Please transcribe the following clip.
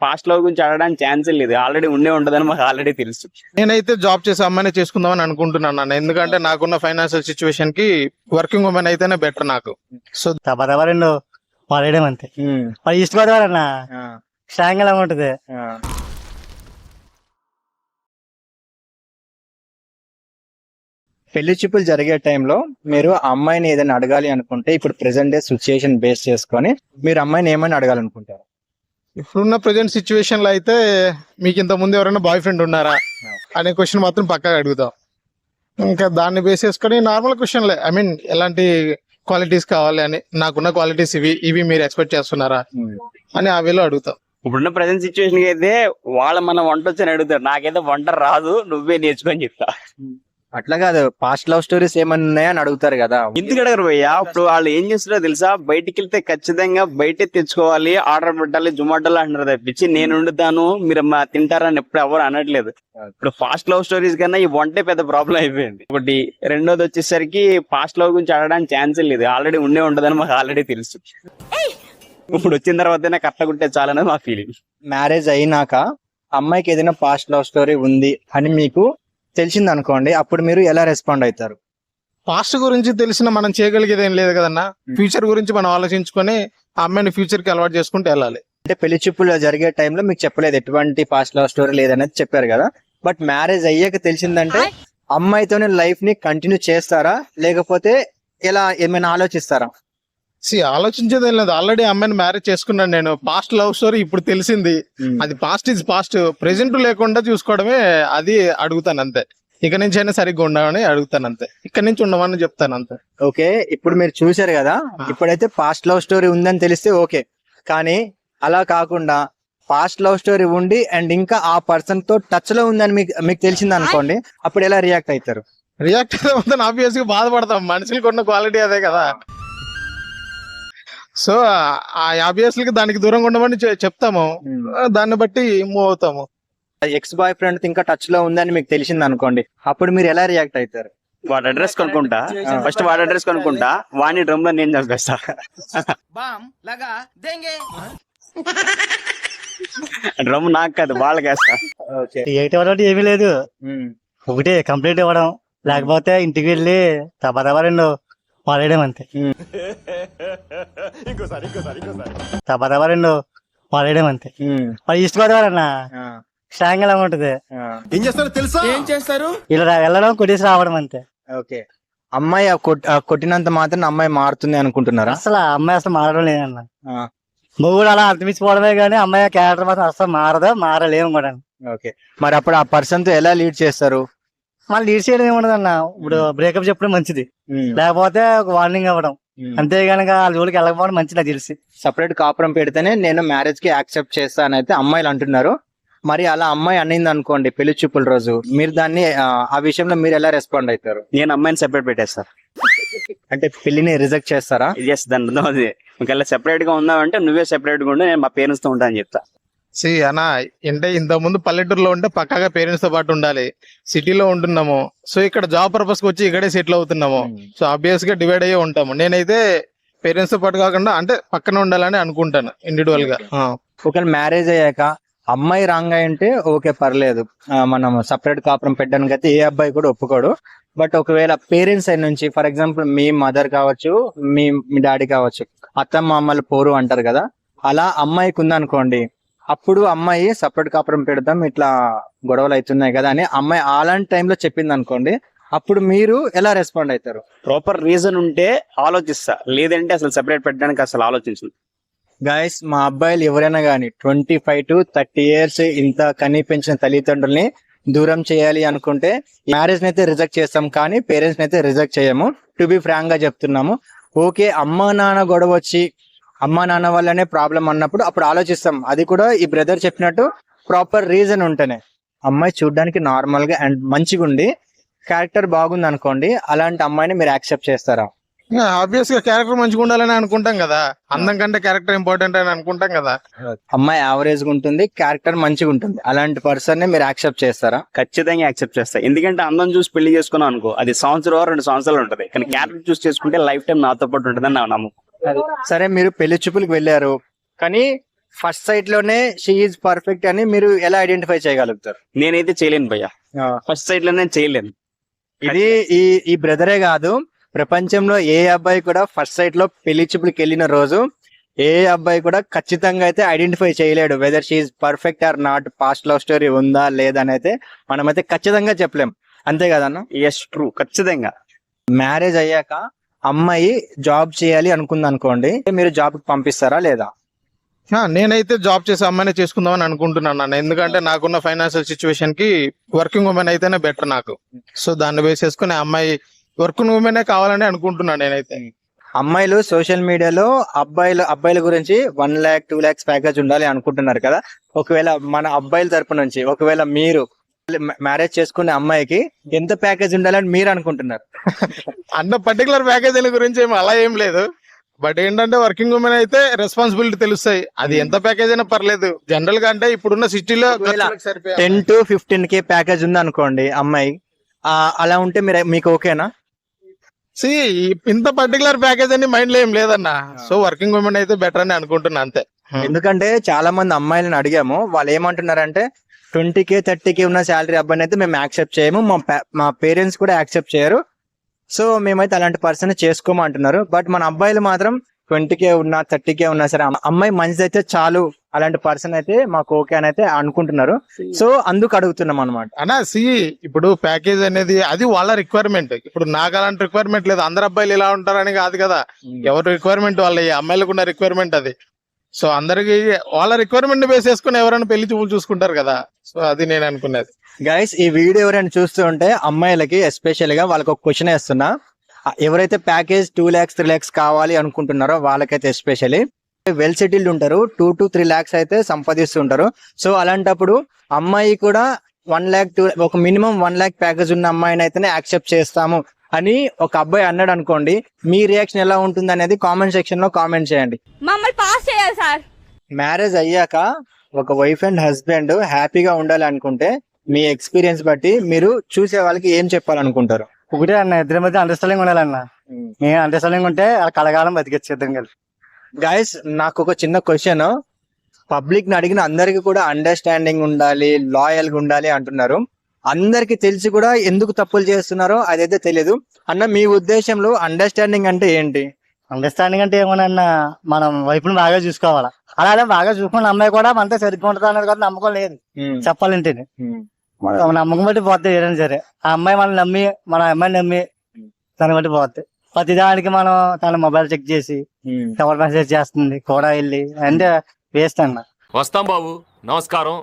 Past love గురించి అడగడానికి chance లేదు, ఆల్రెడీ ఉండే ఉంటదని మాకు ఆల్రెడీ తెలుసు. నేనైతే జాబ్ చేసే అమ్మాయిని చేసుకుందామని అనుకుంటున్నాను అన్న. ఎందుకంటే నాకున్న ఫైనాన్షియల్ సిచ్యువేషన్ కి వర్కింగ్ ఉమెన్ అయితేనే బెటర్ నాకు. సో తప్పదవరండు వాడేయడం అంతే. మరి ఈస్ట్ గోదావరి అన్న స్ట్రాంగ్ ఎలా ఉంటది. పెళ్లి చూపులు జరిగే టైంలో మీరు అమ్మాయిని ఏదైనా అడగాలి అనుకుంటే ఇప్పుడు ప్రెసెంట్ డే సిచ్యుయేషన్ బేస్ చేసుకొని మీరు అమ్మాయిని ఏమైనా అడగాలనుకుంటారు? ఇప్పుడున్న ప్రెజెంట్ సిచ్యువేషన్ లో అయితే మీకు ఇంత ముందు ఎవరైనా బాయ్ ఫ్రెండ్ ఉన్నారా అనే క్వశ్చన్ మాత్రం పక్కాగా అడుగుతాం. ఇంకా దాన్ని బేస్ చేసుకొని నార్మల్ క్వశ్చన్లే, ఐ మీన్ ఎలాంటి క్వాలిటీస్ కావాలి అని, నాకున్న క్వాలిటీస్ ఇవి మీరు ఎక్స్పెక్ట్ చేస్తున్నారా అని ఆ వేలో అడుగుతాం. ఇప్పుడున్న ప్రజెంట్ సిచ్యువేషన్ అయితే మన వంట వచ్చని అడుగుతారు, నాకైతే వంట రాదు నువ్వే నేర్చుకొని చెప్తా. అట్లా కాదు, పాస్ట్ లవ్ స్టోరీస్ ఏమన్నా ఉన్నాయని అడుగుతారు కదా. ఎందుకు అడగరు భయ్యా? ఇప్పుడు వాళ్ళు ఏం చేస్తారో తెలుసా, బయటికి వెళ్తే ఖచ్చితంగా బయటే తెచ్చుకోవాలి, ఆర్డర్ పెట్టాలి, జొమాటోలో అంటారు తప్పించి నేను వండుతాను మీరు తింటారని ఎప్పుడు ఎవరు అనట్లేదు. ఇప్పుడు ఫాస్ట్ లవ్ స్టోరీస్ కన్నా ఈ వంటే పెద్ద ప్రాబ్లం అయిపోయింది. ఒకటి. రెండోది వచ్చేసరికి పాస్ట్ లవ్ గురించి అడగడానికి ఛాన్స్ లేదు, ఆల్రెడీ ఉండే ఉంటదని మాకు ఆల్రెడీ తెలుసు. ఇప్పుడు వచ్చిన తర్వాత కరెక్ట్ ఉంటే చాలనేది మా ఫీలింగ్. మ్యారేజ్ అయినాక అమ్మాయికి ఏదైనా పాస్ట్ లవ్ స్టోరీ ఉంది అని మీకు తెలిసింది అనుకోండి, అప్పుడు మీరు ఎలా రెస్పాండ్ అవుతారు? పాస్ట్ గురించి తెలిసిన మనం చేయగలిగేది ఏం లేదు కదన్నా. ఫ్యూచర్ గురించి మనం ఆలోచించుకొని ఆ అమ్మాయిని ఫ్యూచర్ కి అలవాటు చేసుకుంటూ వెళ్ళాలి. అంటే పెళ్లి చూపులు జరిగే టైంలో మీకు చెప్పలేదు ఎటువంటి పాస్ట్ లవ్ స్టోరీ లేదనేది చెప్పారు కదా, బట్ మ్యారేజ్ అయ్యాక తెలిసిందంటే అమ్మాయితోనే లైఫ్ ని కంటిన్యూ చేస్తారా లేకపోతే ఎలా ఏమైనా ఆలోచిస్తారా? ఆలోచించేది ఏం లేదు, ఆల్రెడీ అమ్మాయిని మ్యారేజ్ చేసుకున్నాను నేను. పాస్ట్ లవ్ స్టోరీ ఇప్పుడు తెలిసింది, అది పాస్ట్ ఇస్ పాస్ట్, ప్రెసెంట్ లేకుండా చూసుకోవడమే అది అడుగుతాను అంతే. ఇక నుంచి అయినా సరిగ్గా ఉండమని అడుగుతాను అంతే, ఇక్కడ నుంచి ఉండమని చెప్తాను అంతే. ఓకే, ఇప్పుడు మీరు చూసారు కదా, ఇప్పుడైతే పాస్ట్ లవ్ స్టోరీ ఉందని తెలిస్తే ఓకే, కానీ అలా కాకుండా పాస్ట్ లవ్ స్టోరీ ఉండి అండ్ ఇంకా ఆ పర్సన్ తో టచ్ లో ఉందని మీకు తెలిసింది అనుకోండి, అప్పుడు ఎలా రియాక్ట్ అవుతారు? రియాక్ట్ అయితే ఆబ్వియస్ గా బాధపడతాం, మనుషులకు ఉన్న క్వాలిటీ అదే కదా. సో ఆ ఆబ్వియస్లీ దానికి దూరంగా ఉండమని చెప్తాము, దాన్ని బట్టి మూవ్ అవుతాము. ఎక్స్ బాయ్ ఫ్రెండ్ ఇంకా టచ్ లో ఉందని మీకు తెలిసింది అనుకోండి, అప్పుడు మీరు ఎలా రియాక్ట్ అవుతారు? వాడి అడ్రస్ కొనుక్కుంటా, ఫస్ట్ వాడి అడ్రస్ కొనుక్కుంటా, వాడిని డ్రమ్ లో నేను చంపేస్తా. డ్రమ్ నాకు కాదు వాళ్ళకేస్తా. ఏమీ లేదు, ఒకటి కంప్లీట్ ఇవ్వడం, లేకపోతే ఇంటికి వెళ్ళి తప్పదవరండు వాడేయడం అంతే. తప్పదవరండు వాడేయడం అంతే. మరి ఈస్ట్ గోదావరి అన్న స్ట్రాంగ్ ఎలా ఉంటది. ఏం చేస్తారో తెలుసా? ఏం చేస్తారు? ఇలా వెళ్ళడం కొట్టేసి రావడం అంతే. ఓకే, అమ్మాయి కొట్టినంత మాత్రం అమ్మాయి మారుతుంది అనుకుంటున్నారా? అసలు అమ్మాయి అసలు మారడం లేదన్న. మొగుడు అలా అర్థమించిపోవడమే కానీ అమ్మాయి క్యారెక్టర్ మాత్రం అసలు మారలేము కూడా. ఓకే, మరి అప్పుడు ఆ పర్సన్ తో ఎలా లీడ్ చేస్తారు? మళ్ళీ లీడ్ చేయడం ఏముండదు అన్న, ఇప్పుడు బ్రేకప్ చెప్పడం మంచిది, లేకపోతే ఒక వార్నింగ్ ఇవ్వడం, అంతేగానక వాళ్ళ జోలికి వెళ్ళకపోవడం మంచిది నాకు తెలిసి. సపరేట్ కాపురం పెడితేనే నేను మ్యారేజ్ కి యాక్సెప్ట్ చేస్తానైతే అమ్మాయిలు అంటున్నారు. మరి అలా అమ్మాయి అనింది అనుకోండి పెళ్లి చూపుల రోజు, మీరు దాన్ని ఆ విషయంలో మీరు ఎలా రెస్పాండ్ అవుతారు? నేను అమ్మాయిని సెపరేట్ పెట్టేస్తా. అంటే పెళ్లిని రిజెక్ట్ చేస్తారా? ఎస్, దాని అది ఒకవేళ సెపరేట్ గా ఉన్నావంటే నువ్వే సెపరేట్ గా ఉంటే నేను మా పేరెంట్స్ తో ఉంటా అని చెప్తా. అన్నా అంటే ఇంత ముందు పల్లెటూరులో ఉంటే పక్కాగా పేరెంట్స్ తో పాటు ఉండాలి, సిటీలో ఉంటున్నాము, సో ఇక్కడ జాబ్ పర్పస్ కి వచ్చి ఇక్కడే సెటిల్ అవుతున్నాము, సో ఆబ్వియస్ గా డివైడ్ అయ్యే ఉంటాము. నేనైతే పేరెంట్స్ తో పాటు కాకుండా అంటే పక్కన ఉండాలని అనుకుంటాను ఇండివిడువల్ గా. ఒకవేళ మ్యారేజ్ అయ్యాక అమ్మాయి రాంగ్ అంటే ఓకే పర్లేదు, మనం సపరేట్ కాపురం పెట్టడానికి అయితే ఏ అబ్బాయి కూడా ఒప్పుకోడు. బట్ ఒకవేళ పేరెంట్స్ సైడ్ నుంచి ఫర్ ఎగ్జాంపుల్ మీ మదర్ కావచ్చు, మీ డాడీ కావచ్చు, అత్తమ్మ అమ్మలు పోరు అంటారు కదా, అలా అమ్మాయికి ఉందనుకోండి, అప్పుడు అమ్మాయి సపరేట్ కాపురం పెడతాం ఇట్లా గొడవలు అవుతున్నాయి కదా అని అమ్మాయి అలాంటి టైంలో చెప్పింది అనుకోండి, అప్పుడు మీరు ఎలా రెస్పాండ్ అవుతారు? ప్రాపర్ రీజన్ ఉంటే ఆలోచిస్తా, లేదంటే అసలు సెపరేట్ పెట్టడానికి అసలు ఆలోచించు. గైస్, మా అబ్బాయిలు ఎవరైనా గానీ 25 to 30 years ఇంత కని పెంచిన తల్లిదండ్రుల్ని దూరం చేయాలి అనుకుంటే మ్యారేజ్ నైతే రిజెక్ట్ చేస్తాం, కానీ పేరెంట్స్ నైతే రిజెక్ట్ చేయము. టు బి ఫ్రాంక్ గా చెప్తున్నాము. ఓకే, అమ్మా నాన్న గొడవ వచ్చి అమ్మా నాన్న వల్లనే ప్రాబ్లం అన్నప్పుడు అప్పుడు ఆలోచిస్తాం, అది కూడా ఈ బ్రదర్ చెప్పినట్టు ప్రాపర్ రీజన్ ఉంటేనే. అమ్మాయి చూడడానికి నార్మల్ గా అండ్ మంచిగా ఉండి క్యారెక్టర్ బాగుంది అనుకోండి, అలాంటి అమ్మాయిని మీరు యాక్సెప్ట్ చేస్తారా? ఆబ్వియస్ గా క్యారెక్టర్ మంచిగా ఉండాలని అనుకుంటాం కదా, అందం కంటే క్యారెక్టర్ ఇంపార్టెంట్ అని అనుకుంటాం కదా. అమ్మాయి యావరేజ్ గా ఉంటుంది, క్యారెక్టర్ మంచిగా ఉంటుంది, అలాంటి పర్సన్ ని మీరు యాక్సెప్ట్ చేస్తారా? ఖచ్చితంగా యాక్సెప్ట్ చేస్తా. ఎందుకంటే అందం చూసి పెళ్లి చేసుకున్నాం అనుకో, అది సంవత్సరం 2 సంవత్సరాలు ఉంటది, కానీ క్యారెక్టర్ చూసి చేసుకుంటే లైఫ్ టైం నాతో పాటు ఉంటుందని నా నమ్మకం. సరే, మీరు పెళ్లి చూపులకు వెళ్ళారు, కానీ ఫస్ట్ సైట్ లోనే షీ ఈజ్ పర్ఫెక్ట్ అని మీరు ఎలా ఐడెంటిఫై చేయగలుగుతారు? నేనైతే చేయలేను భయ్య, ఫస్ట్ సైడ్ లో నేను చేయలేను. ఇది ఈ బ్రదరే కాదు, ప్రపంచంలో ఏ అబ్బాయి కూడా ఫస్ట్ సైట్ లో పెళ్లి చూపులకు వెళ్ళిన రోజు ఏ అబ్బాయి కూడా ఖచ్చితంగా అయితే ఐడెంటిఫై చేయలేడు whether she is perfect or not. Past love story ఉందా లేదా అని అయితే మనమైతే ఖచ్చితంగా చెప్పలేం, అంతే కదన్నా? ఎస్ ట్రూ, ఖచ్చితంగా. మ్యారేజ్ అయ్యాక అమ్మాయి జాబ్ చేయాలి అనుకుంది అనుకోండి, మీరు జాబ్ కి పంపిస్తారా లేదా? నేనైతే జాబ్ చేసే అమ్మాయినే చేసుకుందామని అనుకుంటున్నాను అన్న. ఎందుకంటే నాకున్న ఫైనాన్షియల్ సిచ్యువేషన్ కి వర్కింగ్ ఉమెన్ అయితేనే బెటర్ నాకు. సో దాన్ని బేస్ చేసుకుని అమ్మాయి వర్కింగ్ ఉమెనే కావాలని అనుకుంటున్నాను నేనైతే. అమ్మాయిలు సోషల్ మీడియాలో అబ్బాయిల గురించి 1 lakh 2 lakhs ప్యాకేజ్ ఉండాలి అనుకుంటున్నారు కదా. ఒకవేళ మన అబ్బాయిల తరపు నుంచి ఒకవేళ మీరు మ్యారేజ్ చేసుకునే అమ్మాయికి ఎంత ప్యాకేజ్ ఉండాలని మీరు అనుకుంటున్నారు? అన్న పర్టికులర్ ప్యాకేజీల గురించి ఏమి అలా ఏం లేదు. బట్ ఏంటంటే వర్కింగ్ ఉమెన్ అయితే రెస్పాన్సిబిలిటీ తెలుస్తాయి. అది ఎంత ప్యాకేజ్ అయినా పర్లేదు. జనరల్ గా అంటే ఇప్పుడున్న సిటీలో 10 to 15K ప్యాకేజ్ ఉంది అనుకోండి అమ్మాయి, అలా ఉంటే మీకు ఓకేనా? ఇంత పర్టికులర్ ప్యాకేజ్ అని మైండ్ లో ఏం లేదన్న. సో వర్కింగ్ ఉమెన్ అయితే బెటర్ అని అనుకుంటున్నా అంతే. ఎందుకంటే చాలా మంది అమ్మాయిలను అడిగాము, వాళ్ళు ఏమంటున్నారంటే 20K 30K ఉన్న శాలరీ అబ్బాయిని అయితే మేము యాక్సెప్ట్ చేయము, మా పేరెంట్స్ కూడా యాక్సెప్ట్ చేయరు, సో మేమైతే అలాంటి పర్సన్ చేసుకోమంటున్నారు. బట్ మన అబ్బాయిలు మాత్రం 20K ఉన్నా 30K ఉన్నా సరే అమ్మాయి మంచిది అయితే చాలు, అలాంటి పర్సన్ అయితే మాకు ఓకే అని అయితే అనుకుంటున్నారు. సో అందుకు అడుగుతున్నాం అనమాట. అన్నా ఇప్పుడు ప్యాకేజ్ అనేది అది వాళ్ళ రిక్వైర్మెంట్. ఇప్పుడు నాకు అలాంటి రిక్వైర్మెంట్ లేదు. అందరు అబ్బాయిలు ఇలా ఉంటారని కాదు కదా. ఎవరి రిక్వైర్మెంట్ వాళ్ళ, అమ్మాయిలకు ఉన్న రిక్వైర్మెంట్ అది. సో అందరికి వాళ్ళ రిక్వైర్మెంట్ బేస్ చేసుకుని ఎవరైనా పెళ్లి చూపులు చూసుకుంటారు కదా. సో అది నేను అనుకున్నది. గైస్, ఈ వీడియో ఎవరైనా చూస్తూ ఉంటే అమ్మాయిలకి ఎస్పెషల్ గా వాళ్ళకి ఒక క్వశ్చన్ వేస్తున్నా. ఎవరైతే ప్యాకేజ్ 2 lakhs 3 lakhs కావాలి అనుకుంటున్నారో వాళ్ళకైతే ఎస్పెషల్లీ వెల్ సెటిల్డ్ ఉంటారు, 2 to 3 lakhs అయితే సంపాదిస్తుంటారు. సో అలాంటప్పుడు అమ్మాయి కూడా 1 lakh ఒక మినిమం 1 lakh ప్యాకేజ్ ఉన్న అమ్మాయిని అయితేనే యాక్సెప్ట్ చేస్తాము అని ఒక అబ్బాయి అన్నాడు అనుకోండి, మీ రియాక్షన్ ఎలా ఉంటుంది అనేది కామెంట్ సెక్షన్ లో కామెంట్ చేయండి. మమ్మల్ని పాస్ చేయాలి సార్. మ్యారేజ్ అయ్యాక ఒక వైఫ్ అండ్ హస్బెండ్ హ్యాపీగా ఉండాలి అనుకుంటే మీ ఎక్స్పీరియన్స్ బట్టి మీరు చూసే వాళ్ళకి ఏం చెప్పాలనుకుంటారు? ఒకటే అన్న, ఇద్దరి మధ్య అండర్స్టాండింగ్ ఉండాలన్న. మేము అండర్స్టాండింగ్ ఉంటే కలగాలం బతికిచ్చేద్దాం కలిసి. గైస్, నాకు ఒక చిన్న క్వశ్చన్. పబ్లిక్ ని అడిగిన అందరికి కూడా అండర్స్టాండింగ్ ఉండాలి, లాయల్ గా ఉండాలి అంటున్నారు. అందరికి తెలిసి కూడా ఎందుకు తప్పులు చేస్తున్నారో అదైతే తెలియదు. అన్న, మీ ఉద్దేశంలో అండర్స్టాండింగ్ అంటే ఏంటి? అండర్స్టాండింగ్ అంటే ఏమన్నా, మనం వైపుని బాగా చూసుకోవాలా. అలాగే బాగా చూసుకున్న అమ్మాయి కూడా మనతో సరిగ్గా ఉంటుంది అనేది కూడా నమ్మకం లేదు చెప్పాలంటే. నమ్మకం బట్టి పోతాయి ఏదైనా సరే. ఆ అమ్మాయి మనల్ని నమ్మి, మన అమ్మాయిని నమ్మి దాన్ని బట్టి పోతాయి. ప్రతి దానికి మనం తన మొబైల్ చెక్ చేసి ఎవరు మెసేజ్ చేస్తుంది కూడా వెళ్ళి అంటే వేస్ట్ అన్న. వస్తాం బాబు, నమస్కారం.